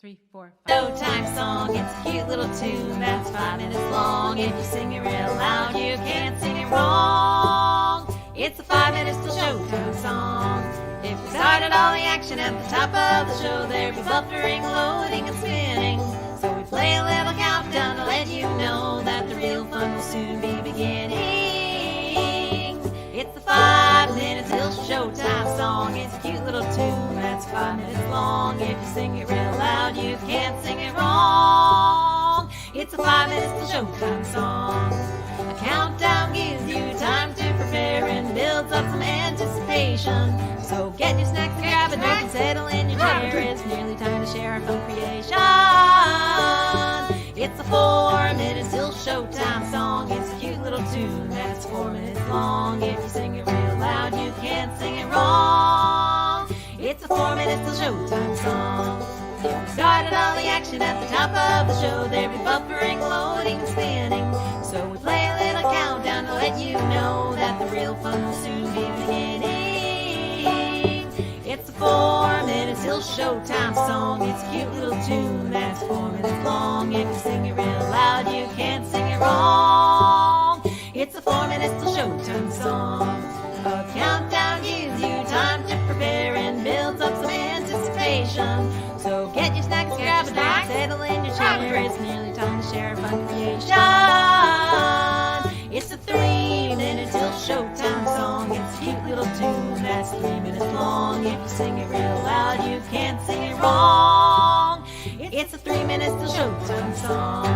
3, 4, 5. Showtime song, it's a cute little tune that's 5 minutes long. If you sing it real loud, you can't sing it wrong. It's a 5 minutes till showtime song. If we started all the action at the top of the show, there'd be buffering, loading, and spinning. So we play a little countdown to let you know that the real fun will soon be beginning. It's the 5 minutes till showtime song. It's a cute little tune that's 5 minutes long. If you sing it real loud, you can't sing it wrong. It's a 5 minutes till showtime song. A countdown gives you time to prepare and builds up some anticipation. So get your snacks and grab a drink and settle in your chair. It's nearly time to share our fun creation. It's a 4 minutes till showtime song. It's a cute little tune that's 4 minutes long. If you sing it real loud, you can't sing it wrong. It's a 4 minutes till showtime song. If we started all the action at the top of the show, there'd be buffering, loading, and spinning. So we play a little countdown to let you know that the real fun will soon be beginning. It's a 4 minutes till showtime song. It's a cute little tune that's 4 minutes long. If you sing it real loud, you can't sing it wrong. It's a 4 minutes till showtime song. A countdown gives you time to prepare and builds up some anticipation. So get your snacks, grab a drink, settle in your chair. It's nearly time to share a fun creation. It's a 3 minutes till showtime song. It's a cute little tune that's 3 minutes long. If you sing it real loud, you can't sing it wrong. It's a 3 minutes till showtime song.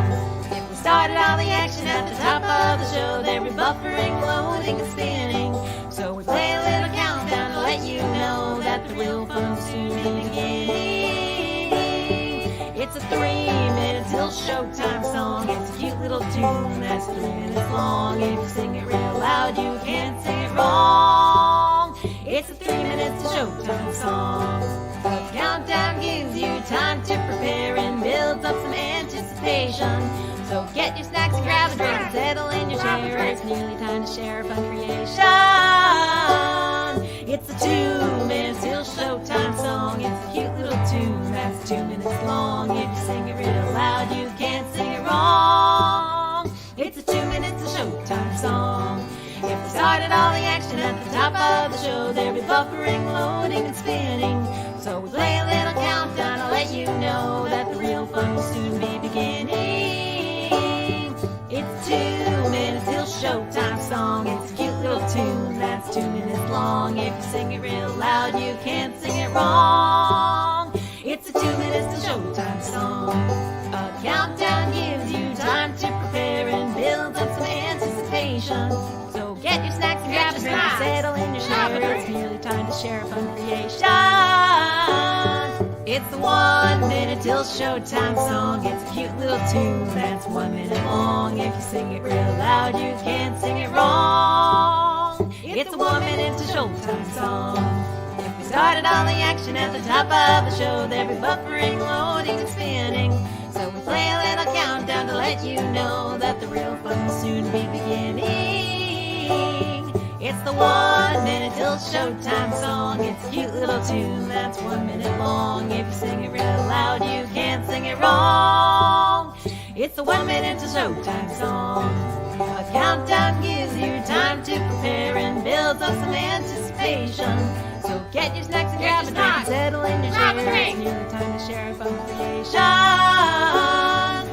If we started all the action at the top of the show, there'd be buffering, loading, and spinning. So we play a little countdown to let you know that the real fun will soon be beginning. It's a 3 minutes till showtime song. It's a cute little tune that's 3 minutes long. If you sing it real loud, you can't sing it wrong. It's a 3 minutes till showtime song. A countdown gives you time to prepare and builds up some anticipation. So get your snacks and grab a drink and settle in your chair. It's nearly time to share a fun creation. It's a 2 minutes till showtime song. It's a cute little tune that's 2 minutes long. If you sing it real loud, you can't sing it wrong. It's a 2 minutes till showtime song. If we started all the action at the top of the show, there'd be buffering, loading, and spinning. So we play a little countdown to let you know that the real fun will soon be beginning. It's 2 minutes till showtime song. It's a cute little tune that's 2 minutes long. If you sing it real loud, you can't sing it wrong. It's a 2 minutes till showtime song. A countdown gives you time to prepare and builds up some anticipation. So get your snacks and grab a drink and settle in your chair. It's nearly time to share a fun creation. It's the 1 minute till showtime song. It's a cute little tune that's 1 minute long. If you sing it real loud, you can't sing it wrong. It's a 1 minute till showtime song. If we started all the action at the top of the show, there'd be buffering, loading, and spinning. So we play a little countdown to let you know that the real fun will soon be beginning. It's the 1 minute till showtime song. It's a cute little tune that's 1 minute long. If you sing it real loud, you can't sing it wrong. It's the 1 minute till showtime song. A countdown gives you time to prepare and builds up some anticipation. So get your snacks and grab a drink and settle in your chair. It's nearly time to share a fun creation.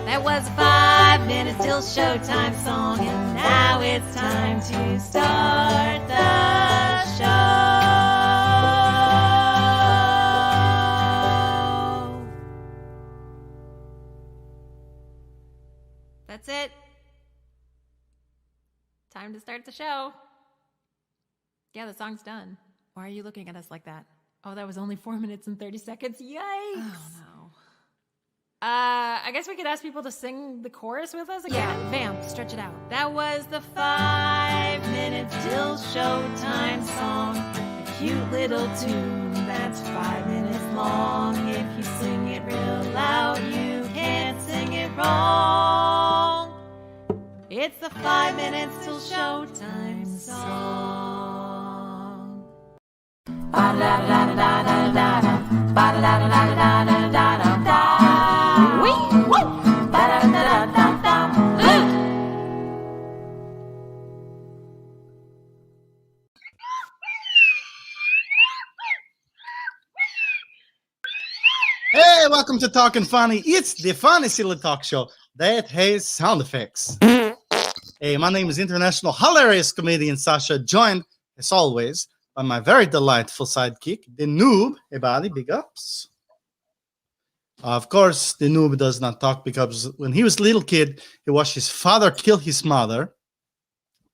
That was 5 minutes till showtime song, and now it's time to start the show. That's it. Time to start the show. Yeah, the song's done. Why are you looking at us like that? Oh, that was only 4 minutes and 30 seconds. Yikes. Oh, no. I guess we could ask people to sing the chorus with us again. Yeah, vamp, stretch it out. That was the 5 minutes till showtime song. A cute little tune that's 5 minutes long. If you sing it real loud, you can't sing it wrong. It's the 5 minutes till showtime song. Ba da da da da da da da. Ba da da da da da da da da. Hey, welcome to Talkin' Funny. It's the funny silly talk show that has sound effects. Hey, my name is international hilarious comedian Sasha, joined, as always, by my very delightful sidekick, the noob. Hey, buddy, big ups. Of course, the noob does not talk because when he was a little kid, he watched his father kill his mother.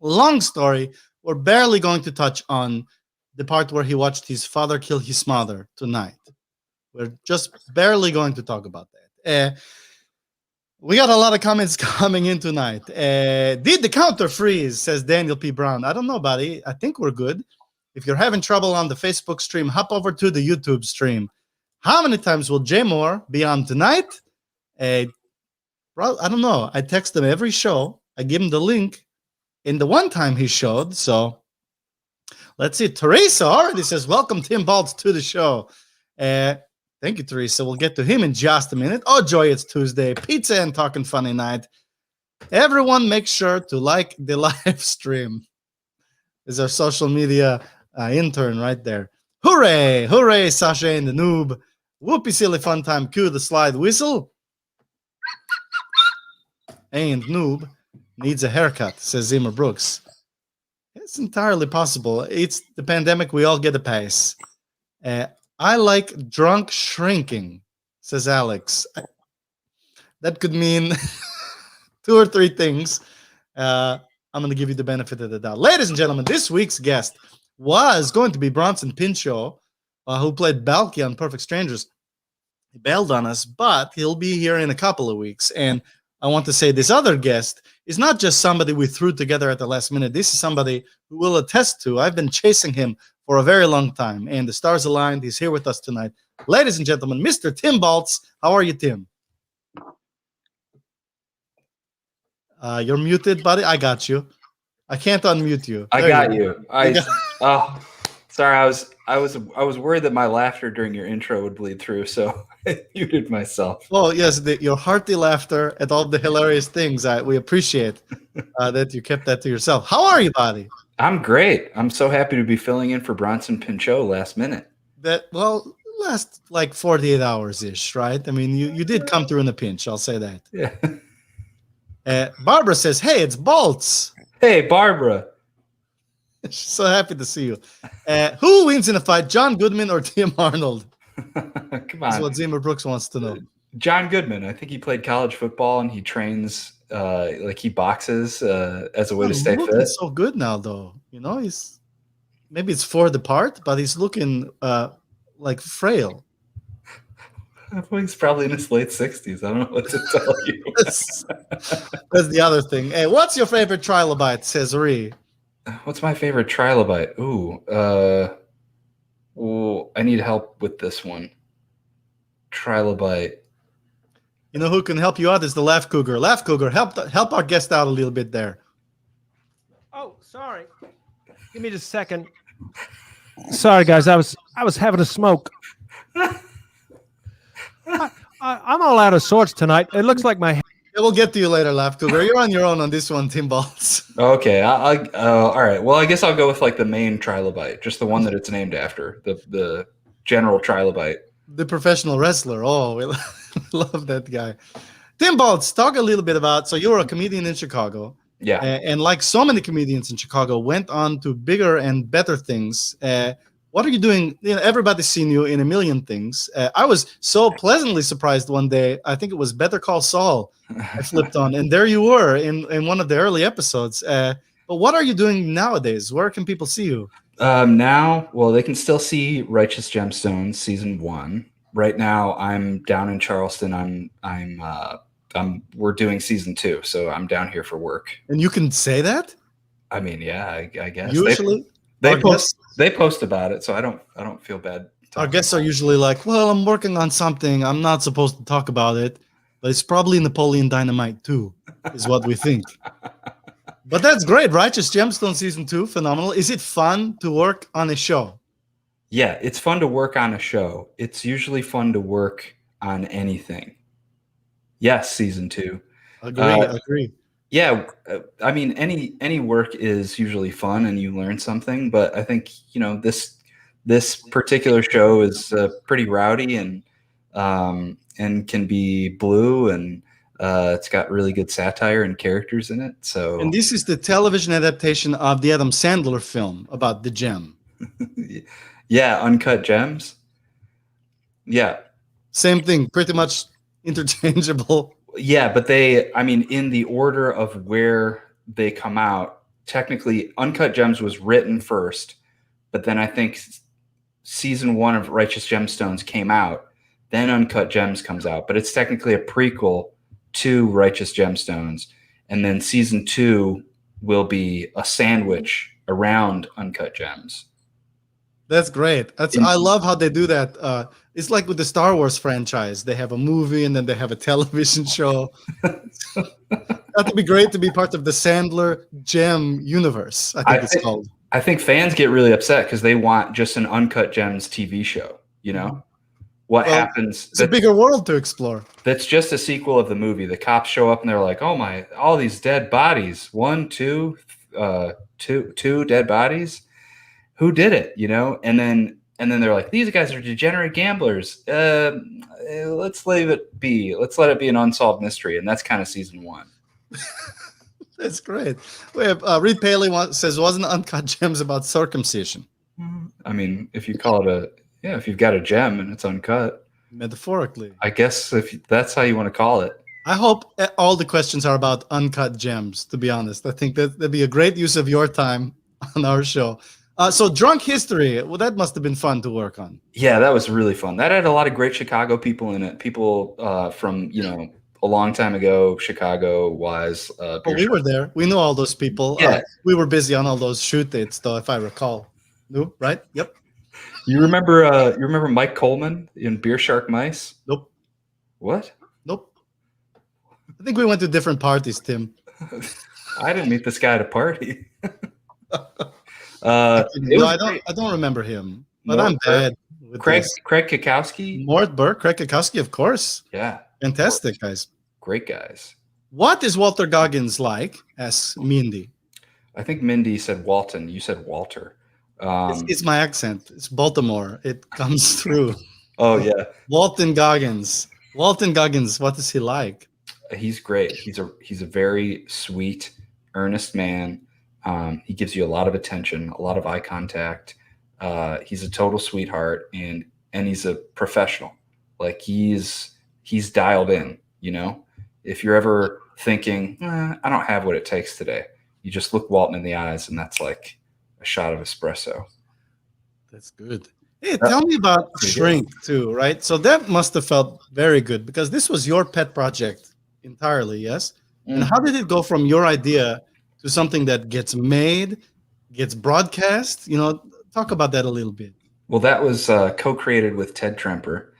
Long story, we're barely going to touch on the part where he watched his father kill his mother tonight. We're just barely going to talk about that. We got a lot of comments coming in tonight. Did the counter freeze, says Daniel P. Brown. I don't know, buddy. I think we're good. If you're having trouble on the Facebook stream, hop over to the YouTube stream. How many times will Jay Moore be on tonight? I don't know. I text him every show. I give him the link in the one time he showed. So let's see. Teresa already says, welcome Tim Baltz to the show. Thank you, Teresa. We'll get to him in just a minute. Oh, joy, it's Tuesday. Pizza and Talkin' Funny night. Everyone make sure to like the live stream. Is our social media intern right there. Hooray! Hooray, Sasha and the Noob. Whoopee silly fun time. Cue the slide whistle. And Noob needs a haircut, says Zimmer Brooks. It's entirely possible. It's the pandemic. We all get a pass. I like drunk shrinking, says Alex. That could mean 2 or 3 things. I'm going to give you the benefit of the doubt. Ladies and gentlemen, this week's guest was going to be Bronson Pinchot, who played Balky on Perfect Strangers. He bailed on us, but he'll be here in a couple of weeks. And I want to say this other guest is not just somebody we threw together at the last minute. This is somebody who will attest to. I've been chasing him for a very long time, and the stars aligned. He's here with us tonight. Ladies and gentlemen, Mr. Tim Baltz. How are you, Tim? You're muted, buddy. I got you. I can't unmute you. I got you. Oh, sorry. I was worried that my laughter during your intro would bleed through, so I muted myself. Well, yes, your hearty laughter at all the hilarious things. We appreciate that you kept that to yourself. How are you, buddy? I'm great. I'm so happy to be filling in for Bronson Pinchot last minute. Last like 48 hours ish, right? I mean, you did come through in a pinch. I'll say that. Yeah. Barbara says, "Hey, it's Baltz." Hey, Barbara. She's so happy to see you. Who wins in a fight, John Goodman or Tim Arnold? Come on. That's what Zimmer Brooks wants to know. John Goodman. I think he played college football and he trains, like he boxes as a way to stay fit. He's so good now, though. You know, maybe it's for the part, but he's looking like frail. He's probably in his late 60s. I don't know what to tell you. That's the other thing. Hey, what's your favorite trilobite, says Ree? What's my favorite trilobite? I need help with this one. Trilobite. You know who can help you out is the Laugh Cougar. Laugh Cougar, help our guest out a little bit there. Oh, sorry. Give me just a second. Sorry, guys. I was having a smoke. I'm all out of sorts tonight. It looks like my. We'll get to you later, Laugh Cougar. You're on your own on this one, Tim Baltz. Okay. All right. Well, I guess I'll go with like the main trilobite, just the one that it's named after, the general trilobite. The professional wrestler. Oh, we love that guy. Tim Baltz, talk a little bit about. So you were a comedian in Chicago. Yeah. And like so many comedians in Chicago, went on to bigger and better things. What are you doing? You know, everybody's seen you in a million things. I was so pleasantly surprised one day. I think it was Better Call Saul I flipped on, and there you were in one of the early episodes. But what are you doing nowadays? Where can people see you? Now, well, they can still see Righteous Gemstones season 1. Right now, I'm down in Charleston. We're doing season 2, so I'm down here for work. And you can say that? I mean, yeah, I guess Usually. They post about it, so I don't feel bad. Our guests are usually like, well, I'm working on something. I'm not supposed to talk about it, but it's probably Napoleon Dynamite 2, is what we think. But that's great. Righteous Gemstone season 2, phenomenal. Is it fun to work on a show? Yeah, it's fun to work on a show. It's usually fun to work on anything. Yes, season 2. Agree. Yeah, I mean, any work is usually fun and you learn something, but I think, you know, this particular show is pretty rowdy and and can be blue, and it's got really good satire and characters in it. So And this is the television adaptation of the Adam Sandler film about the gem. yeah, Uncut Gems. Yeah. Same thing, pretty much interchangeable. Yeah, but I mean, in the order of where they come out, technically Uncut Gems was written first, but then I think season 1 of Righteous Gemstones came out, then Uncut Gems comes out, but it's technically a prequel to Righteous Gemstones, and then season 2 will be a sandwich around Uncut Gems. That's great. I love how they do that. It's like with the Star Wars franchise. They have a movie and then they have a television show. That would be great to be part of the Sandler Gem universe, I think it's called. I think fans get really upset because they want just an Uncut Gems TV show, you know? What happens? It's a bigger world to explore. That's just a sequel of the movie. The cops show up and they're like, "Oh my! All these dead bodies. Two dead bodies. Who did it? You know?" And then they're like, "These guys are degenerate gamblers. Let's leave it be. Let's let it be an unsolved mystery." And that's kind of season 1. That's great. We have Reed Paley says, "Wasn't Uncut Gems about circumcision?" I mean, if you call it if you've got a gem and it's uncut, Metaphorically, I guess if that's how you want to call it. I hope all the questions are about uncut gems, to be honest. I think that'd be a great use of your time on our show. So Drunk History, well, that must have been fun to work on. Yeah, that was really fun. That had a lot of great Chicago people in it. People from, a long time ago, Chicago-wise. We were there. We knew all those people. Yeah. We were busy on all those shoot dates, though, if I recall. No, right? Yep. You remember Mike Coleman in Beer Shark Mice? Nope. What? Nope. I think we went to different parties, Tim. I didn't meet this guy at a party. I don't remember him, but I'm bad. Craig Kakowski? Mort Burke, Craig Kakowski, of course. Yeah. Fantastic guys. Great guys. What is Walter Goggins like? Asks Mindy. I think Mindy said Walton. You said Walter. It's my accent. It's Baltimore. It comes through. Oh, yeah. Walton Goggins. Walton Goggins, what is he like? He's great. He's a very sweet, earnest man. He gives you a lot of attention, a lot of eye contact. He's a total sweetheart, and he's a professional. Like he's dialed in, If you're ever thinking, I don't have what it takes today, you just look Walton in the eyes, and that's like a shot of espresso. That's good. Hey, tell me about Shrink too, right? So that must have felt very good because this was your pet project entirely, yes? Mm-hmm. And how did it go from your idea to something that gets made, gets broadcast? Talk about that a little bit. Well, that was co-created with Ted Tremper.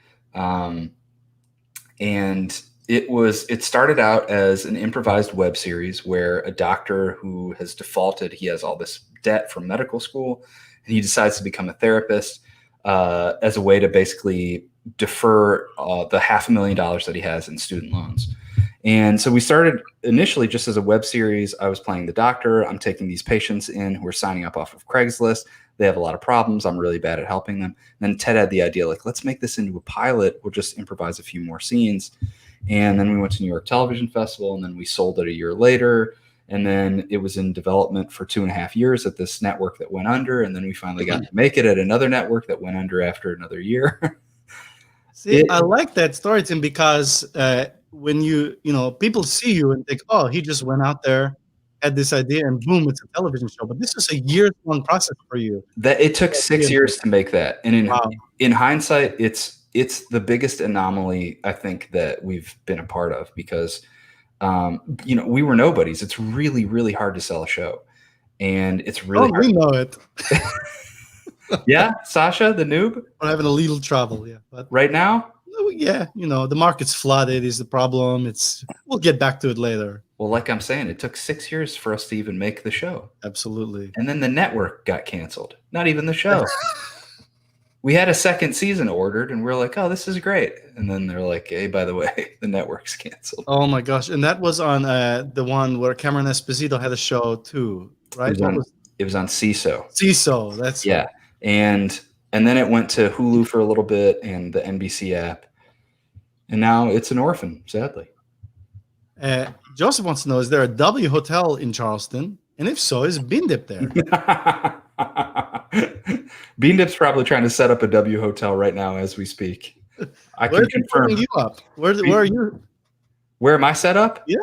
And it started out as an improvised web series where a doctor who has defaulted, he has all this debt from medical school, and he decides to become a therapist as a way to basically defer the $500,000 that he has in student loans. And so we started initially just as a web series. I was playing the doctor. I'm taking these patients in who are signing up off of Craigslist. They have a lot of problems. I'm really bad at helping them. And then Ted had the idea, like, let's make this into a pilot. We'll just improvise a few more scenes. And then we went to New York Television Festival, and then we sold it a year later. And then it was in development for 2.5 years at this network that went under. And then we finally got to make it at another network that went under after another year. See, I like that story, Tim, because when people see you and think, oh, he just went out there, had this idea, and boom, it's a television show. But this is a years-long process for you. That it took 6 years to make that. And in hindsight, it's the biggest anomaly I think that we've been a part of because we were nobodies. It's really, really hard to sell a show. And it's really hard. We know it. Yeah, Sasha, the noob? We're having a little trouble, yeah. But right now? Yeah, the market's flooded is the problem. We'll get back to it later. Well, like I'm saying, it took 6 years for us to even make the show. Absolutely. And then the network got canceled. Not even the show. We had a second season ordered, and we're like, oh, this is great. And then they're like, hey, by the way, the network's canceled. Oh, my gosh. And that was on the one where Cameron Esposito had a show, too, right? It was on CISO. CISO, that's yeah. And then it went to Hulu for a little bit and the NBC app. and now it's an orphan, sadly. Joseph wants to know: is there a W hotel in Charleston? And if so, is Bean Dip there? Bean Dip's probably trying to set up a W hotel right now as we speak. I Where can confirm. you up? Where are you? Where am I set up? Yeah.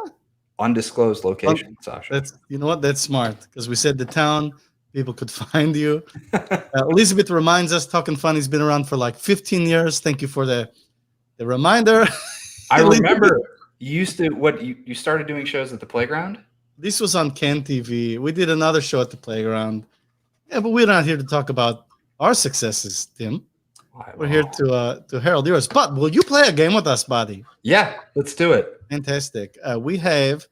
Undisclosed location, Sasha. That's that's smart because we said the town people could find you. Elizabeth reminds us Talkin' Funny's been around for like 15 years. Thank you for the reminder. I remember you used to you started doing shows at the playground. This was on Ken TV. We did another show at the playground. Yeah, but we're not here to talk about our successes, Tim. We're here to herald yours. But will you play a game with us, buddy? Yeah, let's do it. Fantastic. We have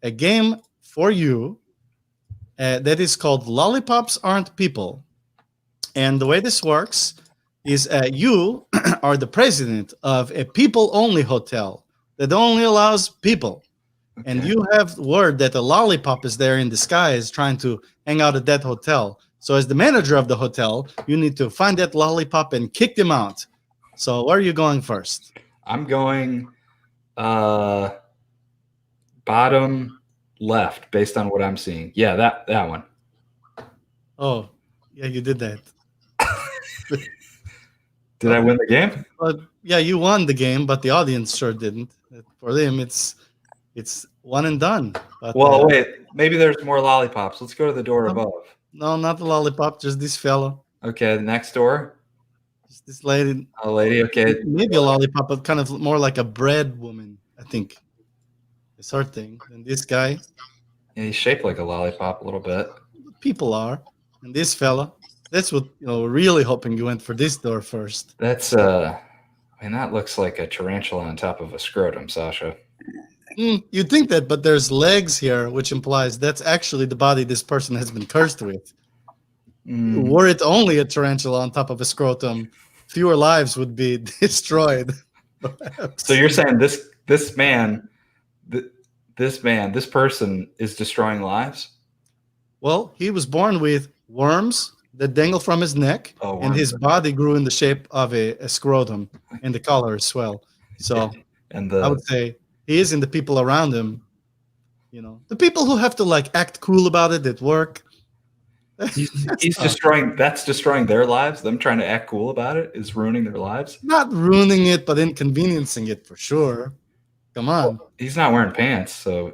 a game for you that is called Lollipops Aren't People. And the way this works is you are the president of a people-only hotel that only allows people. Okay. And you have word that a lollipop is there in disguise trying to hang out at that hotel. So as the manager of the hotel, you need to find that lollipop and kick them out. So where are you going first? I'm going bottom left based on what I'm seeing. Yeah, that one. Oh, yeah, you did that. Did I win the game? Yeah, you won the game, but the audience sure didn't. For them, it's one and done. But, well, wait, maybe there's more lollipops. Let's go to the door above. No, not the lollipop, just this fellow. Okay, the next door. Just this lady. A lady, okay. Maybe a lollipop, but kind of more like a bread woman, I think. It's her thing. And this guy. Yeah, he's shaped like a lollipop a little bit. People are. And this fella. That's what we're really hoping you went for this door first. That's that looks like a tarantula on top of a scrotum, Sasha. You'd think that, but there's legs here, which implies that's actually the body this person has been cursed with. Were it only a tarantula on top of a scrotum, fewer lives would be destroyed. So you're saying this person is destroying lives? Well, he was born with worms that dangle from his neck, and his body grew in the shape of a scrotum, and the color as well. So I would say he is in the people around him. The people who have to act cool about it at work. He's destroying. That's destroying their lives. Them trying to act cool about it is ruining their lives. Not ruining it, but inconveniencing it for sure. Come on. Well, he's not wearing pants, so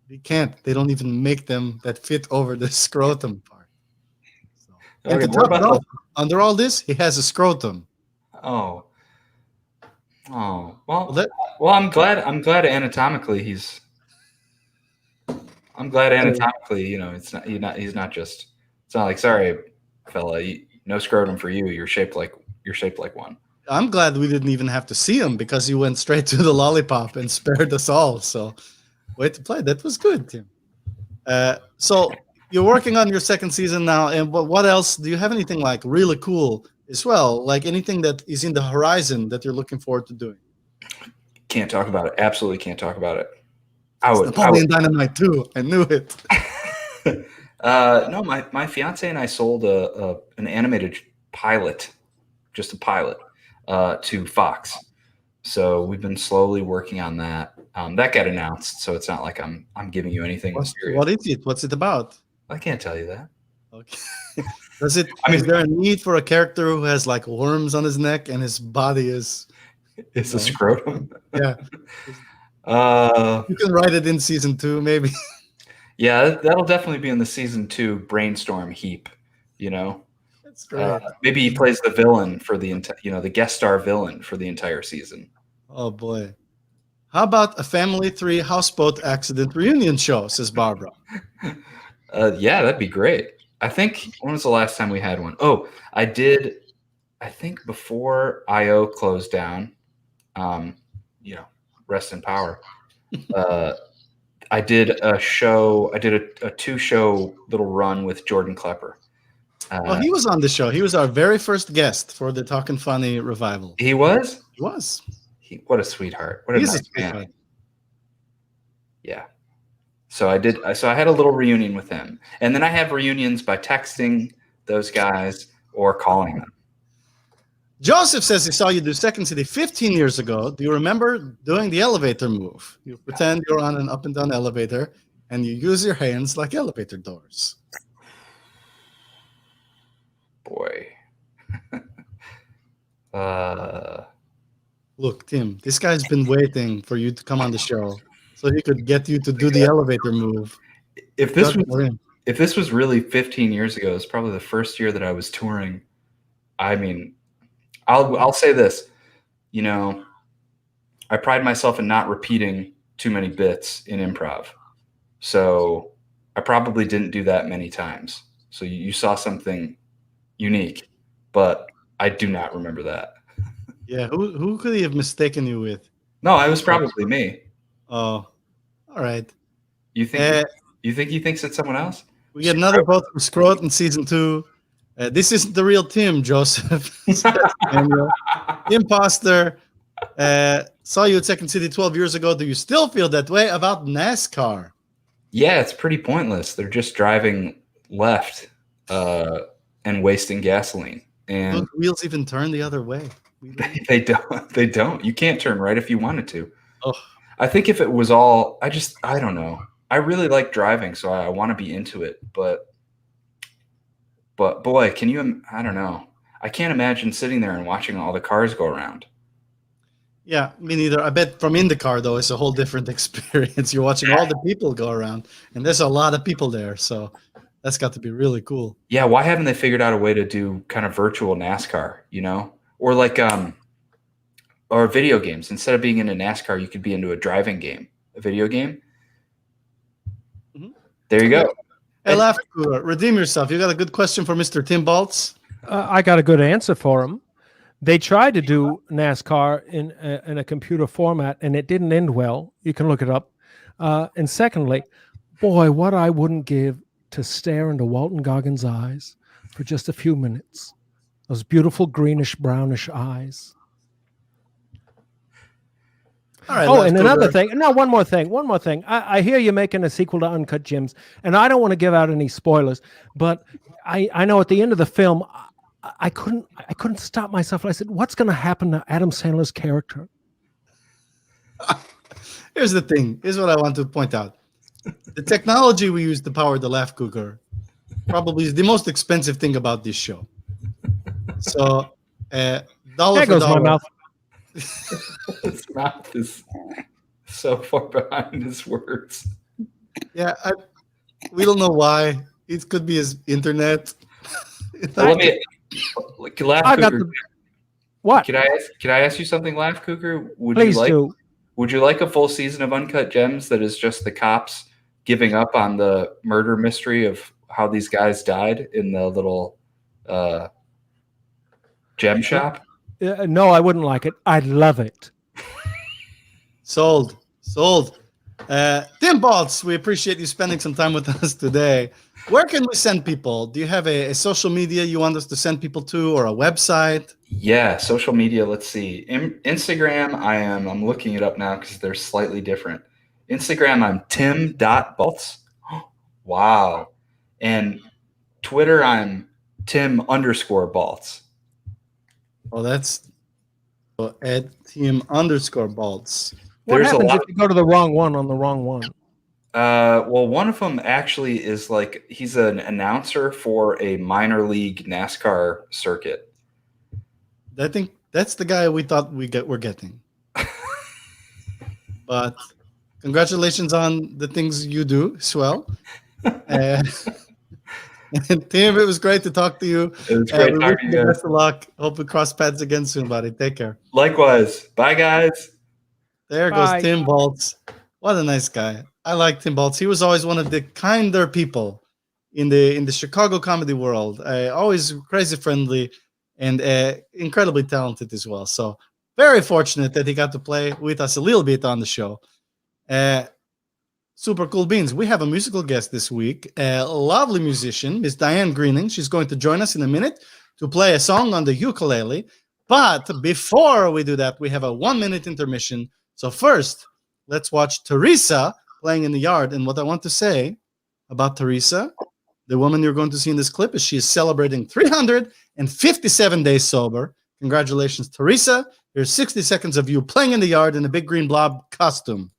he can't. They don't even make them that fit over the scrotum part. So. Okay, and to top it off, under all this, he has a scrotum. Oh. Well, I'm glad anatomically he's. I'm glad anatomically, it's not. He's not just. It's not like, sorry, fella, no scrotum for you. You're shaped like one. I'm glad we didn't even have to see him because you went straight to the lollipop and spared us all. So, way to play. That was good, Tim. So you're working on your second season now, and what else? Do you have anything really cool as well? Like anything that is in the horizon that you're looking forward to doing? Can't talk about it. Absolutely can't talk about it. Napoleon Dynamite too. I knew it. No, my fiance and I sold an animated pilot, just a pilot, to Fox. So we've been slowly working on that. That got announced, so it's not like I'm giving you anything mysterious. What is it? What's it about? I can't tell you that. Okay. Is there a need for a character who has worms on his neck and his body is? It's a scrotum. Yeah. You can write it in season 2, maybe. Yeah, that'll definitely be in the season 2 brainstorm heap. That's great. Maybe he plays the villain for the the guest star villain for the entire season. Oh boy! How about a Family 3 houseboat accident reunion show? Says Barbara. Yeah, that'd be great. I think when was the last time we had one? Oh, I did. I think before IO closed down. Rest in power. I did a show. I did a 2-show little run with Jordan Klepper. He was on the show. He was our very first guest for the Talkin' Funny revival. He was? He was. What a sweetheart. What a nice man. Yeah. So I did. So I had a little reunion with him. And then I have reunions by texting those guys or calling them. Joseph says he saw you do Second City 15 years ago. Do you remember doing the elevator move? You pretend you're on an up and down elevator, and you use your hands like elevator doors. Boy. Look, Tim, this guy's been waiting for you to come on the show so he could get you to do the elevator move. If this was really 15 years ago, it's probably the first year that I was touring. I mean, I'll say this, you know, I pride myself in not repeating too many bits in improv. So I probably didn't do that many times. So you saw something unique, but I do not remember that. Yeah, who could he have mistaken you with? No, it was probably me. Oh, all right. You think he thinks it's someone else? We get another vote from Scrot in season 2. This isn't the real Tim, Joseph. Imposter. Saw you at Second City 12 years ago. Do you still feel that way about NASCAR? Yeah, it's pretty pointless. They're just driving left and wasting gasoline. And don't wheels even turn the other way? They don't. They don't. You can't turn right if you wanted to. Oh. I think if it was all, I don't know. I really like driving, so I want to be into it. But boy, I don't know. I can't imagine sitting there and watching all the cars go around. Yeah, me neither. I bet from in the car, though, it's a whole different experience. You're watching all the people go around, and there's a lot of people there. So that's got to be really cool. Yeah, why haven't they figured out a way to do kind of virtual NASCAR, you know? Or like or video games. Instead of being into NASCAR, you could be into a driving game, a video game. Mm-hmm. There you go. Hey, Laugh, redeem yourself. You got a good question for Mr. Tim Baltz? I got a good answer for him. They tried to do NASCAR in a computer format, and it didn't end well. You can look it up. And secondly, boy, what I wouldn't give to stare into Walton Goggins' eyes for just a few minutes. Those beautiful greenish, brownish eyes. All right, oh, and another thing. No, one more thing. I hear you're making a sequel to Uncut Gems, and I don't want to give out any spoilers, but I know at the end of the film, I couldn't stop myself. I said, what's going to happen to Adam Sandler's character? Here's the thing. Here's what I want to point out. The technology we use to power the Laugh Cooker probably is the most expensive thing about this show. So, dollar there for goes dollar. my mouth. His mouth is so far behind his words. Yeah, we don't know why. It could be his internet. Let me Laugh I got Cougar. the what? Can I ask you something, Laugh Cougar? Please do. Would you like a full season of Uncut Gems that is just the cops giving up on the murder mystery of how these guys died in the little gem shop? No, I wouldn't like it. I'd love it. Sold. Tim Baltz, we appreciate you spending some time with us today. Where can we send people? Do you have a social media you want us to send people to, or a website? Yeah, social media. Let's see. Instagram, I'm looking it up now because they're slightly different. Instagram, I'm tim.baltz. Wow. And Twitter, I'm Tim_Baltz. Oh, that's at Tim_Baltz. What happens if you go to the wrong one on the wrong one? Well, one of them actually is like he's an announcer for a minor league NASCAR circuit. I think that's the guy we thought we're getting. But congratulations on the things you do as well. And Tim, it was great to talk to you. It was great talking to you. Best of luck. Hope we cross paths again soon, buddy. Take care. Likewise. Bye, guys. There Bye. goes Tim Baltz. What a nice guy. I like Tim Baltz. He was always one of the kinder people in the Chicago comedy world. Always crazy friendly and incredibly talented as well. So very fortunate that he got to play with us a little bit on the show. Super cool beans. We have a musical guest this week, a lovely musician, Miss Diane Greening. She's going to join us in a minute to play a song on the ukulele. But before we do that, we have a 1-minute intermission. So first, let's watch Teresa playing in the yard. And what I want to say about Teresa, the woman you're going to see in this clip, is she is celebrating 357 days sober. Congratulations, Teresa. Here's 60 seconds of you playing in the yard in a big green blob costume.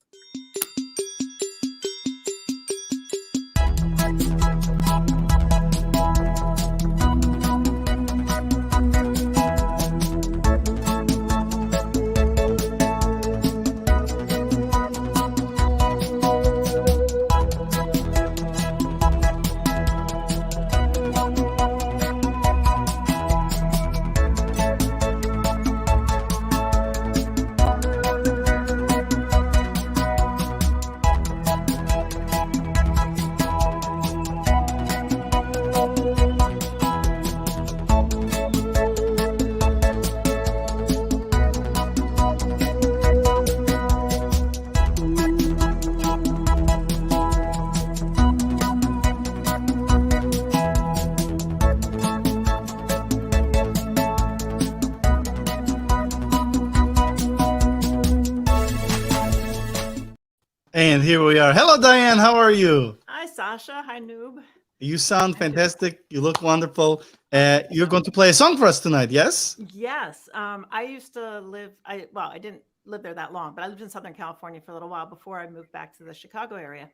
And here we are. Hello, Diane. How are you? Hi, Sasha. Hi, Noob. You sound fantastic. You look wonderful. You're going to play a song for us tonight, yes? Yes. I used to live, I didn't live there that long, but I lived in Southern California for a little while before I moved back to the Chicago area.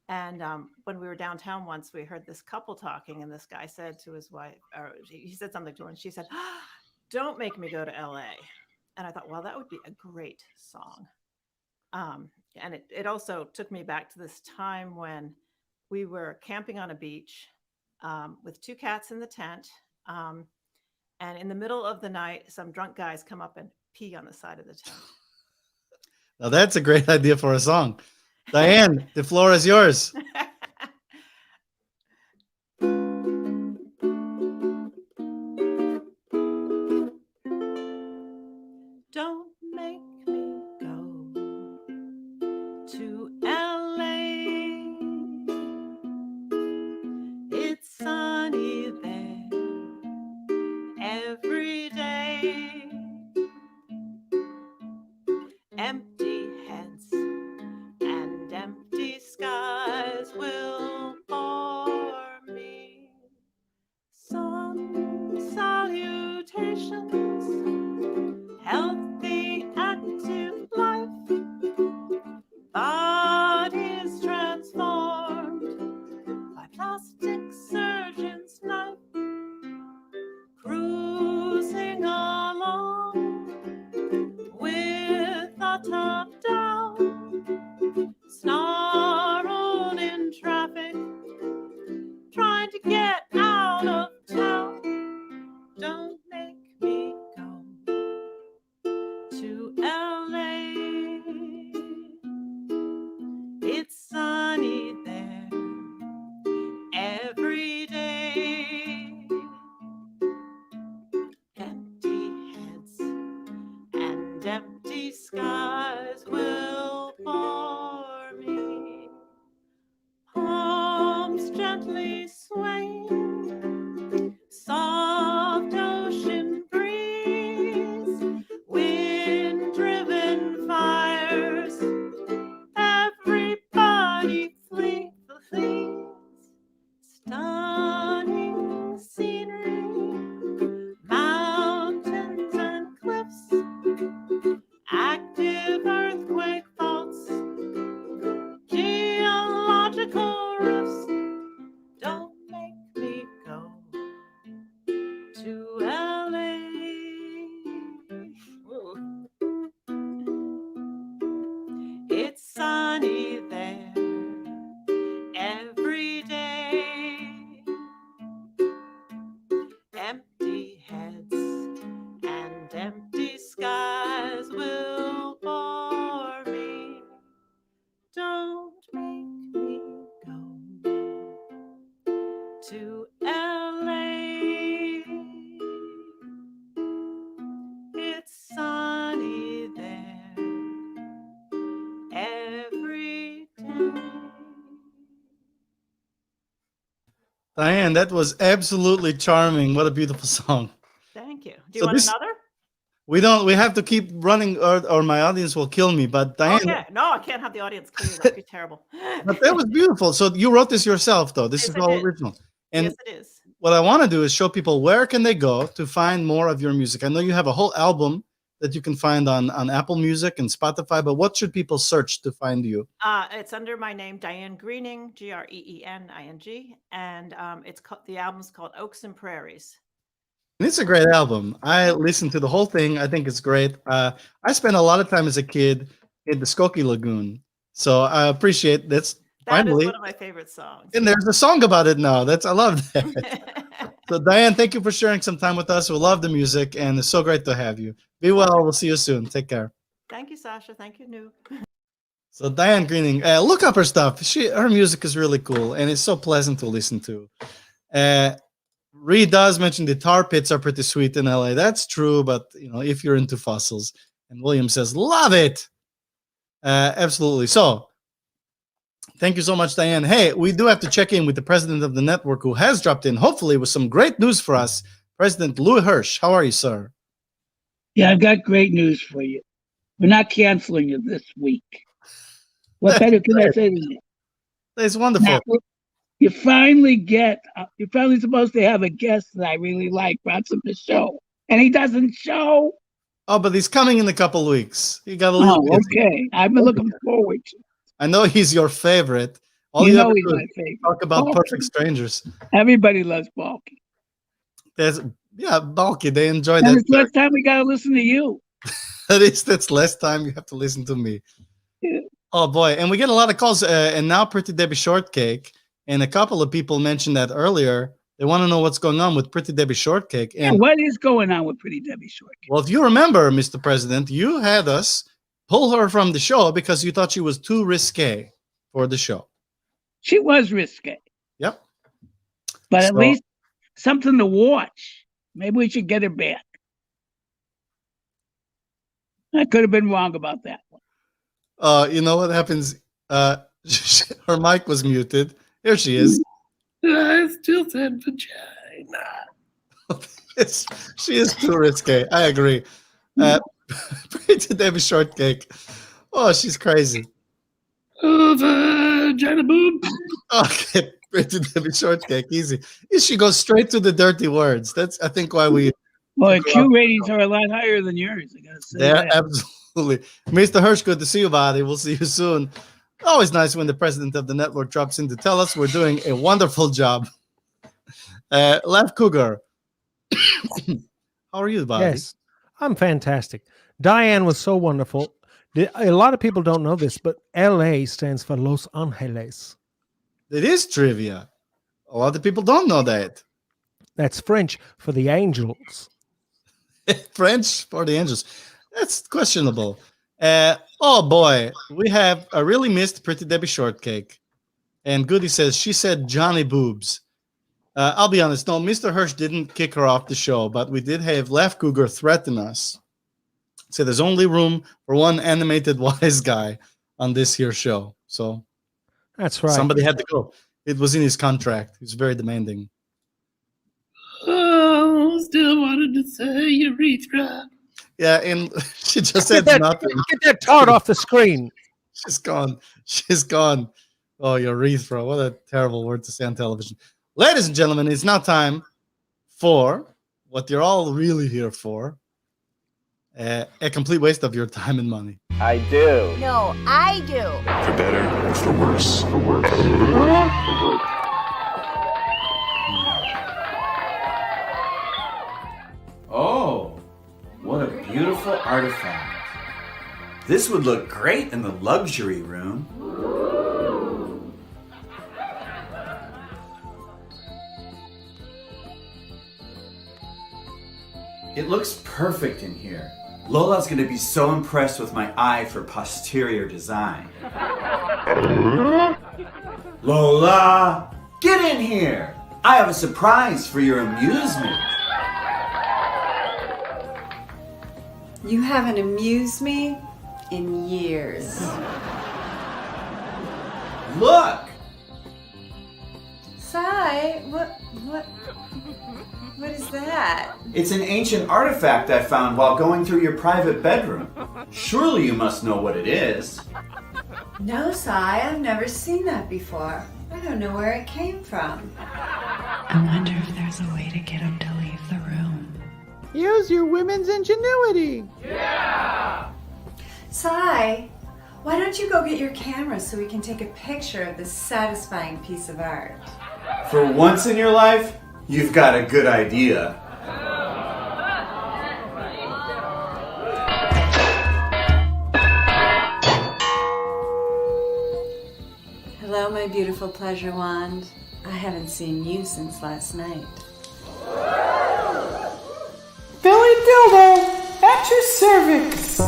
And when we were downtown once, we heard this couple talking, and this guy said to his wife, or he said something to her, and she said, "Don't make me go to LA." And I thought, well, that would be a great song. And it also took me back to this time when we were camping on a beach with two cats in the tent. And in the middle of the night, some drunk guys come up and pee on the side of the tent. Now, that's a great idea for a song. Diane, the floor is yours. Don't make me go to LA. It's sunny there every day. Empty heads and empty skies will bore me. Sun salutations, healthy, active life, bodies transformed by plastic surgeon's knife, cruising along with the top down, snarled in traffic, trying to get out of town. Don't make me go to LA. It's sunny there every day. Empty heads and empty skies will bore me. Palms gently swaying, soft ocean breeze, wind-driven fires, everybody flees. Stunning scenery, mountains and cliffs, active earthquake faults, geological rifts. Don't make me go to LA. Ooh. It's sunny there every day. Empty heads and empty skies will bore me. Don't make me go to LA. It's sunny there every day. Diane, that was absolutely charming. What a beautiful song. Thank you. Do you So want this- another? We have to keep running or my audience will kill me. But Diane, Okay. No, I can't have the audience kill you. That'd be terrible. but that was beautiful. So you wrote this yourself, though. This Yes, is I all did. original. And Yes, it is. what I want to do is show people where can they go to find more of your music. I know you have a whole album that you can find on Apple Music and Spotify, but what should people search to find you? It's under my name, Diane Greening, Greening, and the album's called Oaks and Prairies. And it's a great album. I listened to the whole thing. I think it's great. I spent a lot of time as a kid in the Skokie Lagoon, so I appreciate that's That finally. is one of my favorite songs. And there's a song about it now. I love that. So Diane, thank you for sharing some time with us. We love the music, and it's so great to have you. Be well. We'll see you soon. Take care. Thank you, Sasha. Thank you, Noob. So Diane Greening, look up her stuff. Her music is really cool, and it's so pleasant to listen to. Reed does mention the tar pits are pretty sweet in LA. That's true, but if you're into fossils. And William says, love it. Absolutely. So thank you so much, Diane. Hey, we do have to check in with the president of the network who has dropped in, hopefully with some great news for us. President Louis Hirsch. How are you, sir? Yeah, I've got great news for you. We're not canceling it this week. What better can I say than that? It's wonderful. Now, you're finally supposed to have a guest that I really like, brought to the show. And he doesn't show. Oh, but he's coming in a couple of weeks. You got a little Oh, okay. I've been looking forward to it. I know he's your favorite. All You you know ever he's do my is favorite. talk about Balky. Perfect Strangers. Everybody loves Balky. Balky, they enjoy And that. it's last time we got to listen to you. At least that's less time you have to listen to me. Yeah. Oh boy, and we get a lot of calls. And now Pretty Debbie Shortcake, and a couple of people mentioned that earlier. They want to know what's going on with Pretty Debbie Shortcake. Yeah, And what is going on with Pretty Debbie Shortcake? well, if you remember, Mr. President, you had us pull her from the show because you thought she was too risque for the show. She was risque, Yep. but at So- least something to watch. Maybe we should get her back. I could have been wrong about that one. You know what happens? Her mic was muted. Here she is. I still said vagina. She is too risque. I agree. Pretty Debbie Shortcake. Oh, she's crazy. Oh, vagina boob. Okay, Pretty Debbie Shortcake. Easy. She goes straight to the dirty words. That's, I think, why we. Well, Q ratings are a lot higher than yours. I gotta say Yeah, that. absolutely. Mr. Hirsch, good to see you, buddy. We'll see you soon. Always nice when the president of the network drops in to tell us we're doing a wonderful job. Laugh Cougar. How are you, buddy? Yes, I'm fantastic. Diane was so wonderful. A lot of people don't know this, but LA stands for Los Angeles. It is trivia. A lot of people don't know that. That's French for the angels. French for the angels. That's questionable. Oh boy, we have a really missed Pretty Debbie Shortcake. And Goody says, she said Johnny Boobs. I'll be honest, no, Mr. Hirsch didn't kick her off the show, but we did have Laugh Cougar threaten us. So there's only room for one animated wise guy on this here show. So That's right. somebody had to go. It was in his contract. He's very demanding. Oh, still wanted to say urethra. Yeah, and she just Get said that, nothing. get that tart off the screen. She's gone. She's gone. Oh, urethra. What a terrible word to say on television. Ladies and gentlemen, it's now time for what you're all really here for. A complete waste of your time and money. I do. No, I do. For better, for worse. Oh, what a beautiful artifact. This would look great in the luxury room. It looks perfect in here. Lola's gonna be so impressed with my eye for posterior design. Lola, get in here. I have a surprise for your amusement. You haven't amused me in years. Look! Sai, what is that? It's an ancient artifact I found while going through your private bedroom. Surely you must know what it is. No, Sai, I've never seen that before. I don't know where it came from. I wonder if there's a way to get him to leave the room. Use your women's ingenuity. Sai, why don't you go get your camera so we can take a picture of this satisfying piece of art? For once in your life, you've got a good idea. Hello, my beautiful pleasure wand. I haven't seen you since last night. Billy Dildo at your cervix.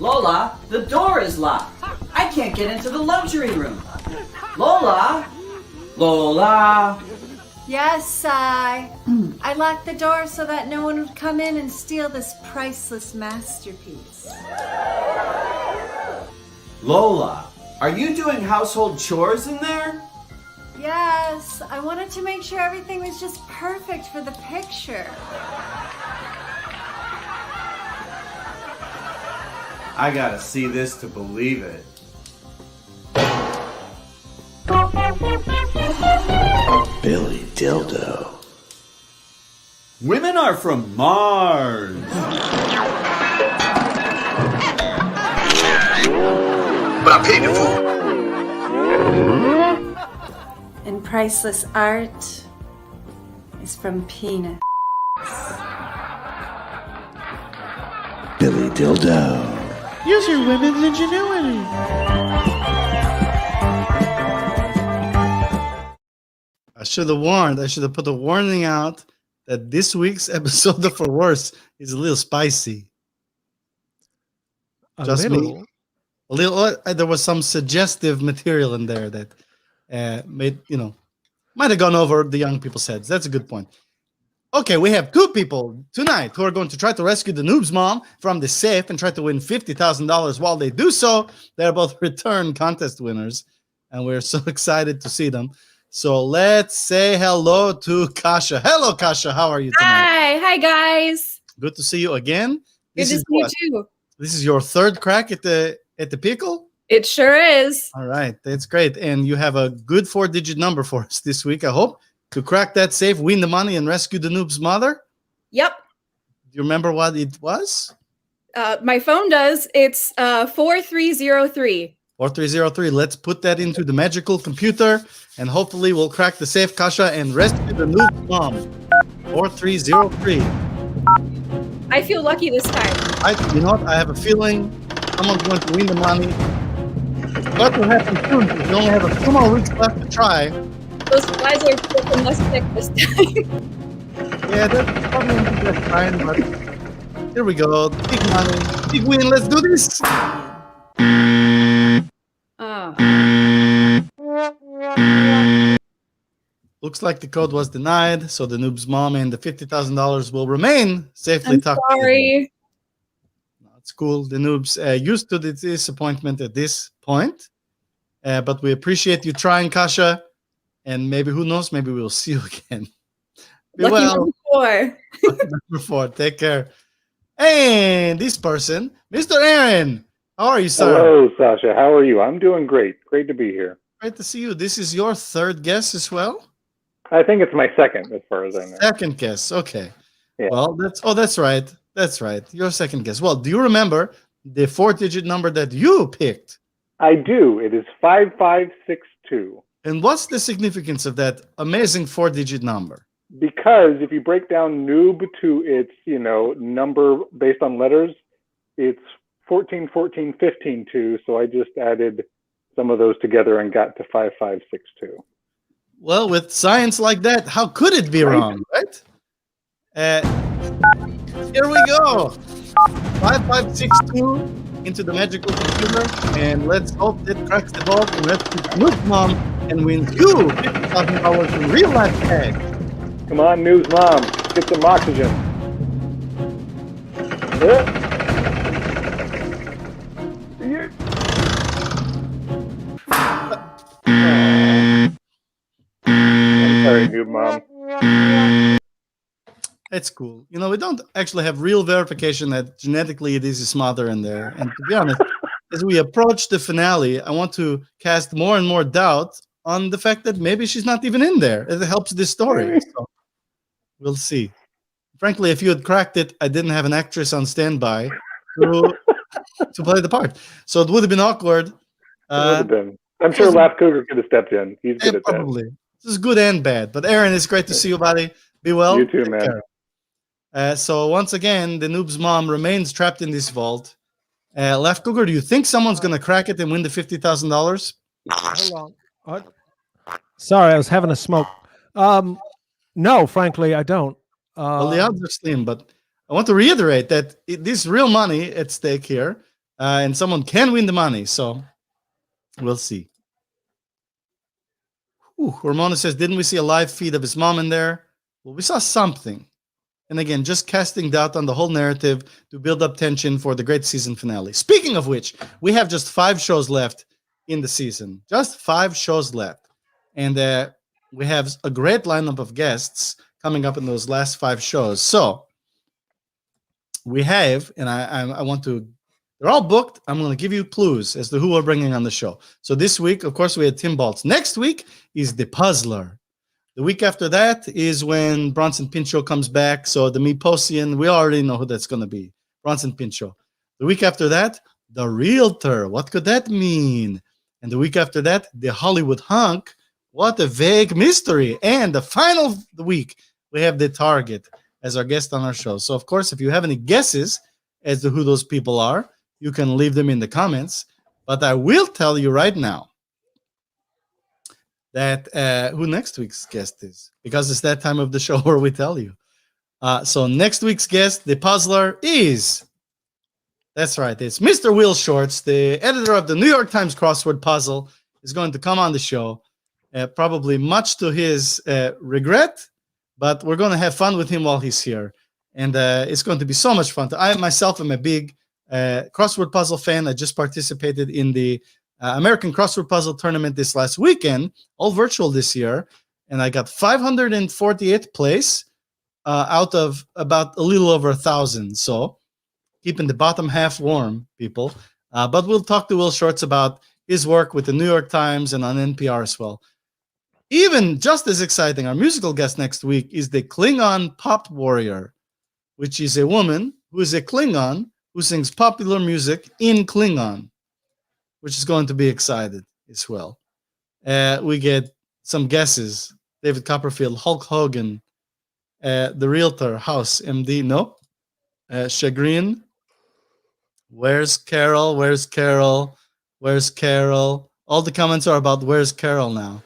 Lola, the door is locked. I can't get into the luxury room. Lola? Lola? Yes, Sai. I locked the door so that no one would come in and steal this priceless masterpiece. Lola, are you doing household chores in there? Yes, I wanted to make sure everything was just perfect for the picture. I gotta see this to believe it. Billy Dildo. Women are from Mars. But I'm paying you for. And priceless art is from peanuts. Billy Dildo. Use your women's ingenuity. I should have warned. I should have put a warning out that this week's episode of For Worse is a little spicy. Just me. A little. There was some suggestive material in there that might have gone over the young people's heads. That's a good point. Okay, we have two people tonight who are going to try to rescue the noob's mom from the safe and try to win $50,000. While they do so, they're both return contest winners, and we're so excited to see them. So let's say hello to Kasha. Hello, Kasha. How are you tonight? Hi Good guys. to see you again. Good to see you too. This is your third crack at the pickle? It sure is. All right, that's great. And you have a good 4-digit number for us this week, I hope, to crack that safe, win the money, and rescue the noob's mother. Yep. Do you remember what it was? My phone does. It's 4303. 4303. Let's put that into the magical computer, and hopefully we'll crack the safe, Kasha, and rescue the noob's mom. 4303. I feel lucky this time. You know what? I have a feeling someone's going to win the money. It's about to happen soon because we only have a few more weeks left to try. Those flies are flipping less thick this time. Yeah, that's probably going to be just fine, but here we go. Big money, big win. Let's do this. Looks like the code was denied, so the noob's mom and the $50,000 will remain safely tucked. Sorry. No, it's cool. The noob's used to the disappointment at this point, but we appreciate you trying, Kasha, and maybe, who knows, maybe we'll see you again. Be Lucky well. number 4. Number 4. Take care. And this person, Mr. Aaron. How are you, sir? Hello, Sasha. How are you? I'm doing great. Great to be here. Great to see you. This is your third guess as well? I think it's my second, as far as I know. Second guess. Okay. Yeah. Well, that's right. That's right. Your second guess. Well, do you remember the 4-digit number that you picked? I do. It is 5562. And what's the significance of that amazing 4-digit number? Because if you break down noob to its, number based on letters, it's 14, 14, 15, 2. So I just added some of those together and got to 5562. Well, with science like that, how could it be wrong, right? Here we go. 5562 into the magical computer, and let's hope that cracks the ball and rescue Noob's mom and wins you $50,000 in real life cash. Come on, Noob's mom, get some oxygen. I'm sorry, Noob Mom. It's cool. You know, we don't actually have real verification that genetically it is his mother in there. And to be honest, as we approach the finale, I want to cast more and more doubt on the fact that maybe she's not even in there. It helps this story. So we'll see. Frankly, if you had cracked it, I didn't have an actress on standby to play the part. So it would have been awkward. It would have been. I'm sure Laugh Cougar could have stepped in. He's good at that. Probably. This is good and bad. But Aaron, it's great to see you, buddy. Be well. You too, Take man. care. So once again, the Noob's mom remains trapped in this vault. Laugh Cougar, do you think someone's going to crack it and win the $50,000? Hold on. Sorry, I was having a smoke. No, frankly, I don't. Well, the odds are slim, but I want to reiterate that this real money at stake here, and someone can win the money. So we'll see. Ramona says, didn't we see a live feed of his mom in there? Well, we saw something. And again, just casting doubt on the whole narrative to build up tension for the great season finale. Speaking of which, we have just 5 shows left in the season. Just 5 shows left. And we have a great lineup of guests coming up in those last 5 shows. So we have, and I want to, they're all booked. I'm going to give you clues as to who we're bringing on the show. So this week, of course, we had Tim Baltz. Next week is The Puzzler. The week after that is when Bronson Pinchot comes back. So the Meposian, we already know who that's going to be. Bronson Pinchot. The week after that, The Realtor. What could that mean? And the week after that, The Hollywood Hunk. What a vague mystery. And the final week, we have The Target as our guest on our show. So, of course, if you have any guesses as to who those people are, you can leave them in the comments. But I will tell you right now that who next week's guest is, because it's that time of the show where we tell you. So next week's guest, the puzzler, is, that's right, it's Mr. Will Shorts, the editor of the New York Times crossword puzzle, is going to come on the show, probably much to his regret, but we're going to have fun with him while he's here. And it's going to be so much fun. I myself am a big crossword puzzle fan. I just participated in the American Crossword Puzzle Tournament this last weekend, all virtual this year, and I got 548th place out of about a little over 1,000. So keeping the bottom half warm, people. But we'll talk to Will Shorts about his work with the New York Times and on NPR as well. Even just as exciting, our musical guest next week is the Klingon Pop Warrior, which is a woman who is a Klingon who sings popular music in Klingon, which is going to be excited as well. We get some guesses. David Copperfield, Hulk Hogan, The Realtor, House, MD, no. Chagrin, Where's Carol, Where's Carol, Where's Carol? All the comments are about Where's Carol now.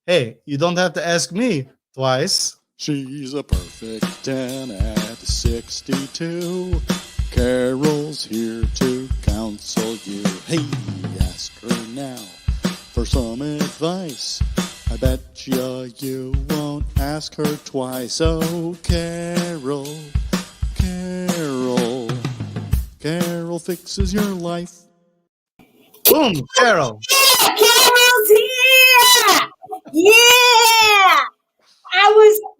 Hey, you don't have to ask me twice. She's a perfect 10 at 62. Carol's here to counsel you. Hey, ask her now for some advice. I bet you won't ask her twice. Oh, Carol, Carol, Carol fixes your life. Boom, Carol. Yeah, Carol's here! Yeah!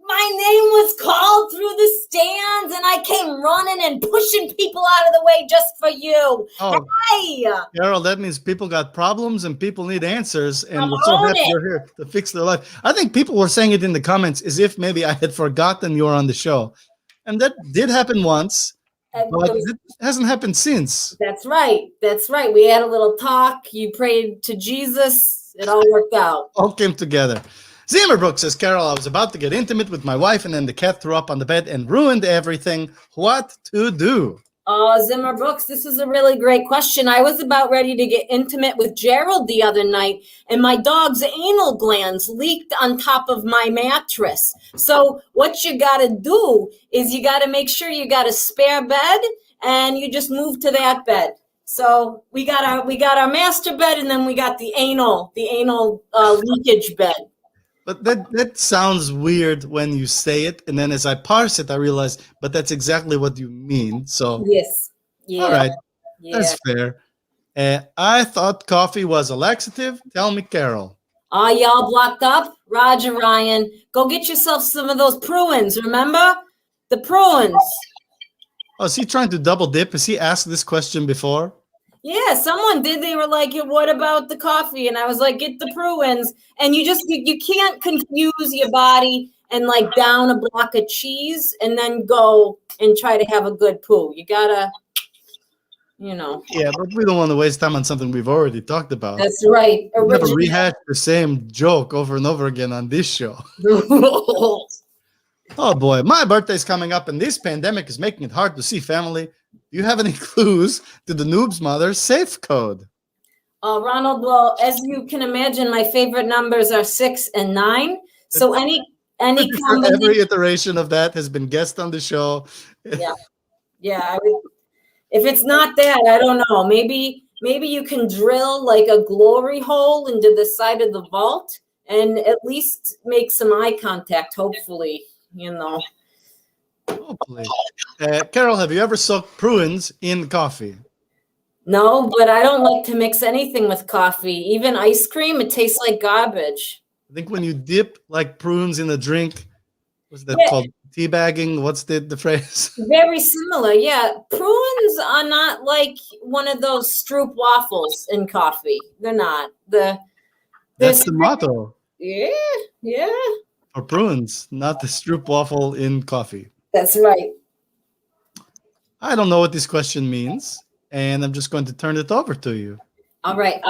My name was called through the stands, and I came running and pushing people out of the way just for you. Oh, Hey! Carol, that means people got problems and people need answers, and we're so happy you're here to fix their life. I think people were saying it in the comments as if maybe I had forgotten you were on the show. And that did happen once, but it hasn't happened since. That's right. That's right. We had a little talk. You prayed to Jesus. It all worked out. All came together. Zimmerbrook says, Carol, I was about to get intimate with my wife, and then the cat threw up on the bed and ruined everything. What to do? Oh, Zimmer Brooks, this is a really great question. I was about ready to get intimate with Gerald the other night, and my dog's anal glands leaked on top of my mattress. So what you got to do is you got to make sure you got a spare bed, and you just move to that bed. So we got our master bed, and then we got the anal leakage bed. But that sounds weird when you say it, and then as I parse it, I realize, but that's exactly what you mean. So, Yes. Yeah. all right, Yeah. that's fair. I thought coffee was a laxative. Tell me, Carol. Are y'all blocked up? Roger, Ryan. Go get yourself some of those pruins, remember? The pruins. Oh, is he trying to double dip? Has he asked this question before? Yeah, someone did. They were like, what about the coffee? And I was like, get the pruins. And you can't confuse your body and like down a block of cheese and then go and try to have a good poo. You gotta, Yeah, but we don't want to waste time on something we've already talked about. That's right. We never rehash the same joke over and over again on this show. Oh boy, my birthday's coming up, and this pandemic is making it hard to see family. Do you have any clues to the Noob's mother's safe code? Ronald, well, as you can imagine, my favorite numbers are 6 and 9. So any every iteration of that has been guessed on the show. Yeah. If it's not that, I don't know. Maybe you can drill like a glory hole into the side of the vault and at least make some eye contact, hopefully, Hopefully. Carol, have you ever soaked pruins in coffee? No, but I don't like to mix anything with coffee. Even ice cream, it tastes like garbage. I think when you dip like prunes in a drink, what's that called? Teabagging? What's the phrase? Very similar, yeah. Pruins are not like one of those Stroop waffles in coffee. They're not. That's the motto. Yeah. For pruins, not the Stroop waffle in coffee. That's right. I don't know what this question means, and I'm just going to turn it over to you. All right.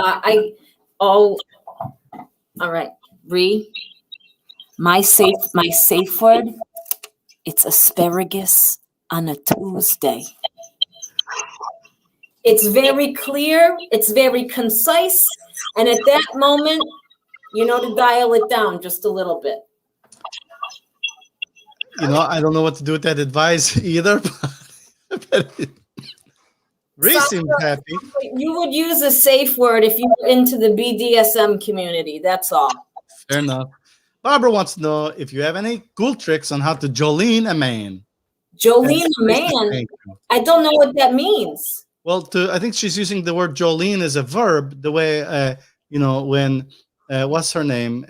All right. My safe word. It's asparagus on a Tuesday. It's very clear. It's very concise. And at that moment, to dial it down just a little bit. I don't know what to do with that advice either. But Reese seems happy. You would use a safe word if you were into the BDSM community. That's all. Fair enough. Barbara wants to know if you have any cool tricks on how to Jolene a man. Jolene a man? I don't know what that means. Well, I think she's using the word Jolene as a verb, the way, when, what's her name?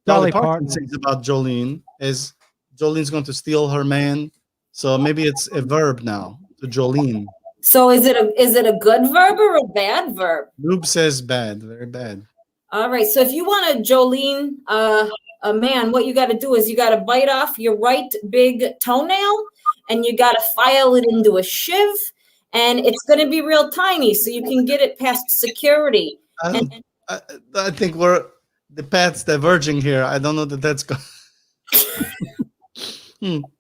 Dolly Parton sings about Jolene, as Jolene's going to steal her man. So maybe it's a verb now, to Jolene. So is it a good verb or a bad verb? Noob says bad, very bad. All right, so if you want to Jolene a man, what you got to do is you got to bite off your right big toenail and you got to file it into a shiv, and it's going to be real tiny so you can get it past security. I think the path's diverging here. I don't know that's going.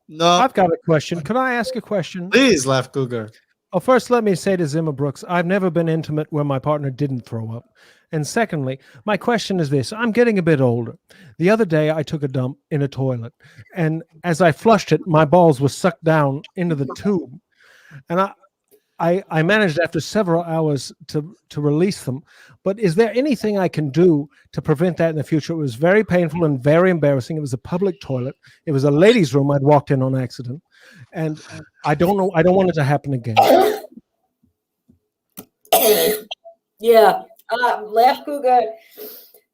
No, I've got a question. Can I ask a question? Please, Laugh Cougar. Oh, first, let me say to Zimmer Brooks, I've never been intimate where my partner didn't throw up. And secondly, my question is this. I'm getting a bit older. The other day, I took a dump in a toilet. And as I flushed it, my balls were sucked down into the tube. And I managed after several hours to release them. But is there anything I can do to prevent that in the future? It was very painful and very embarrassing. It was a public toilet. It was a ladies' room. I'd walked in on accident. And I don't know. I don't want it to happen again. Yeah. Laugh Cougar.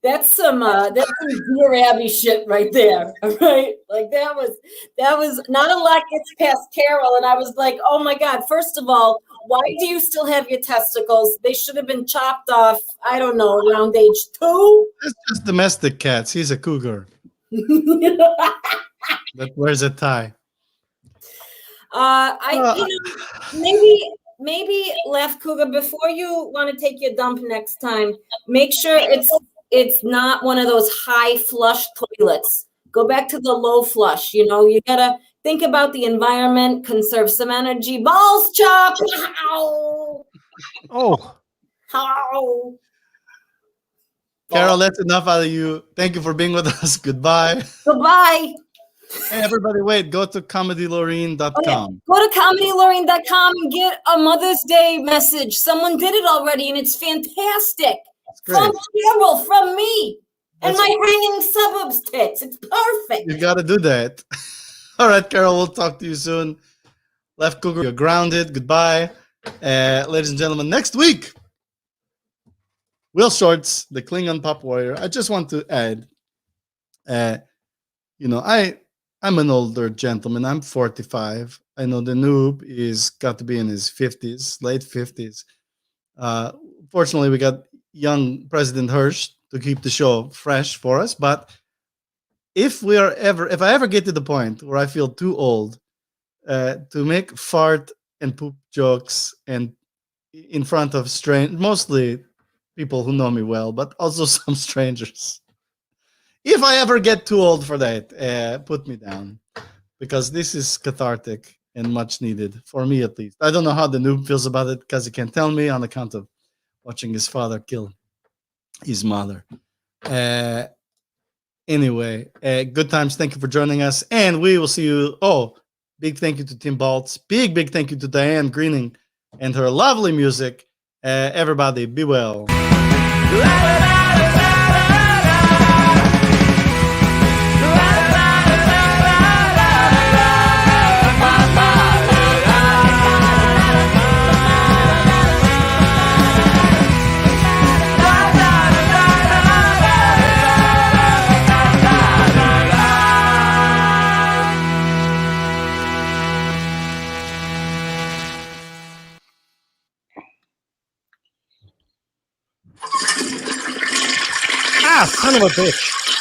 That's some Dear Abby shit right there. All right. Like that was not a lot gets past Carol. And I was like, oh my God, first of all, why do you still have your testicles? They should have been chopped off, I don't know, around age 2. It's just domestic cats. He's a cougar. That wears a tie. Maybe Laugh Cougar, before you want to take your dump next time, make sure it's not one of those high flush toilets. Go back to the low flush. You gotta think about the environment, conserve some energy. Balls chop. Oh. How? Carol, that's enough out of you. Thank you for being with us. Goodbye. Goodbye. Hey, everybody, wait. Go to comedyloreen.com. Oh, yeah. Go to comedyloreen.com and get a Mother's Day message. Someone did it already, and it's fantastic. From Carol, from me. And my hanging suburbs tits. It's perfect. You got to do that. All right, Carol, we'll talk to you soon. Left Cougar, you're grounded. Goodbye. Ladies and gentlemen, next week, Will Shorts, the Klingon Pop Warrior. I just want to add, I'm an older gentleman. I'm 45. I know the noob is got to be in his 50s, late 50s. Fortunately, we got young President Hirsch to keep the show fresh for us. But if I ever get to the point where I feel too old to make fart and poop jokes and in front of mostly people who know me well, but also some strangers. If I ever get too old for that, put me down, because this is cathartic and much needed, for me at least. I don't know how the noob feels about it, because he can't tell me on account of watching his father kill his mother. Anyway, good times. Thank you for joining us, and we will see you. Oh, big thank you to Tim Baltz. Big thank you to Diane Greening and her lovely music. Everybody, be well. Ah, son of a bitch.